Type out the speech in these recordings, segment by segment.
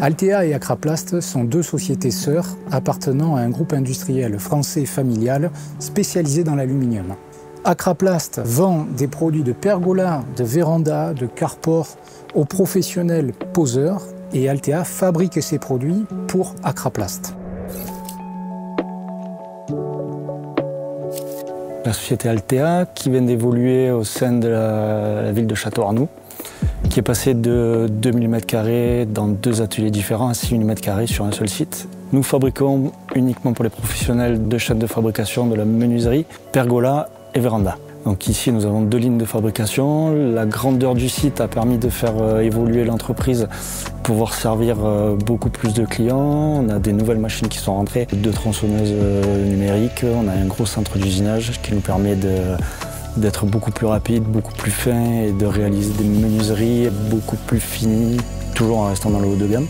Altea et Acraplast sont deux sociétés sœurs appartenant à un groupe industriel français familial spécialisé dans l'aluminium. Acraplast vend des produits de pergola, de véranda, de carport aux professionnels poseurs et Altea fabrique ces produits pour Acraplast. La société Altea qui vient d'évoluer au sein de la ville de Château-Arnoux, qui est passée de 2000 m² dans deux ateliers différents à 6000 m² sur un seul site. Nous fabriquons uniquement pour les professionnels de chaînes de fabrication de la menuiserie, pergola et véranda. Donc ici nous avons deux lignes de fabrication. La grandeur du site a permis de faire évoluer l'entreprise pour pouvoir servir beaucoup plus de clients. On a des nouvelles machines qui sont rentrées, deux tronçonneuses numériques, on a un gros centre d'usinage qui nous permet d'être beaucoup plus rapide, beaucoup plus fin et de réaliser des menuiseries beaucoup plus finies, toujours en restant dans le haut de gamme.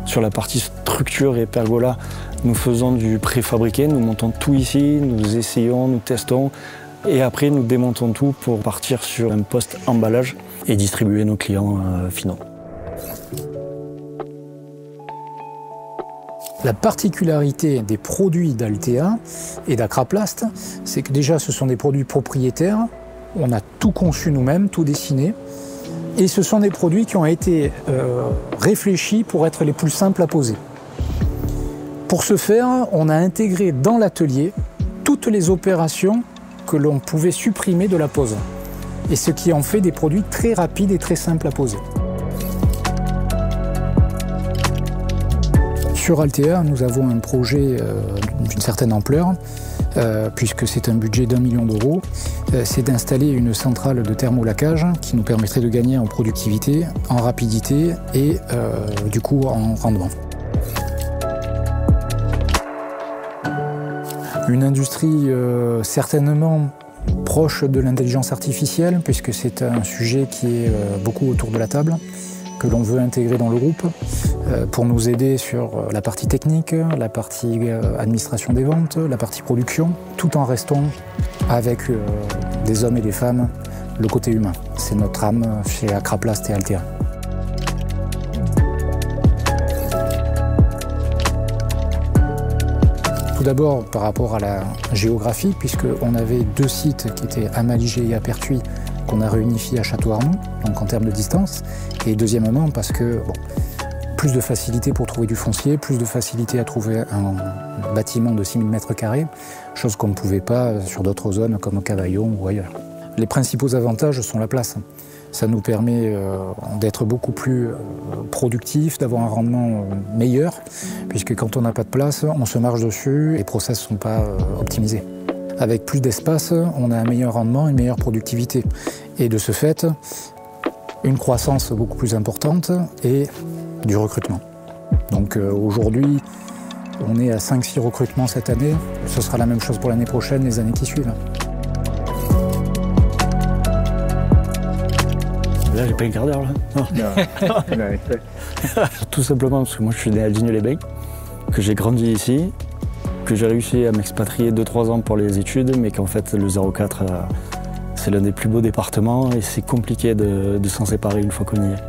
Sur la partie structure et pergola, nous faisons du préfabriqué, nous montons tout ici, nous essayons, nous testons et après nous démontons tout pour partir sur un poste emballage et distribuer nos clients finaux. La particularité des produits d'Altea et d'Acraplast, c'est que déjà ce sont des produits propriétaires, on a tout conçu nous-mêmes, tout dessiné, et ce sont des produits qui ont été réfléchis pour être les plus simples à poser. Pour ce faire, on a intégré dans l'atelier toutes les opérations que l'on pouvait supprimer de la pose, et ce qui en fait des produits très rapides et très simples à poser. Sur Altea, nous avons un projet d'une certaine ampleur, puisque c'est un budget d'1 million d'euros. C'est d'installer une centrale de thermolacage qui nous permettrait de gagner en productivité, en rapidité et du coup en rendement. Une industrie certainement proche de l'intelligence artificielle, puisque c'est un sujet qui est beaucoup autour de la table, que l'on veut intégrer dans le groupe pour nous aider sur la partie technique, la partie administration des ventes, la partie production, tout en restant avec des hommes et des femmes, le côté humain. C'est notre âme chez Acraplast et Altea. Tout d'abord par rapport à la géographie, puisqu'on avait deux sites qui étaient à Malijai et à Pertuis, qu'on a réunifié à Château-Arnoux, donc en termes de distance. Et deuxièmement, parce que plus de facilité pour trouver du foncier, plus de facilité à trouver un bâtiment de 6000 m², chose qu'on ne pouvait pas sur d'autres zones comme au Cavaillon ou ailleurs. Les principaux avantages sont la place. Ça nous permet d'être beaucoup plus productif, d'avoir un rendement meilleur, puisque quand on n'a pas de place, on se marche dessus et les process ne sont pas optimisés. Avec plus d'espace, on a un meilleur rendement, une meilleure productivité. Et de ce fait, une croissance beaucoup plus importante et du recrutement. Donc aujourd'hui, on est à 5-6 recrutements cette année. Ce sera la même chose pour l'année prochaine, les années qui suivent. Là, j'ai pas une quart d'heure, là. Non. Tout simplement parce que moi, je suis né à Digne-les-Bains, que j'ai grandi ici, que j'ai réussi à m'expatrier 2-3 ans pour les études, mais qu'en fait, le 04, c'est l'un des plus beaux départements et c'est compliqué de s'en séparer une fois qu'on y est.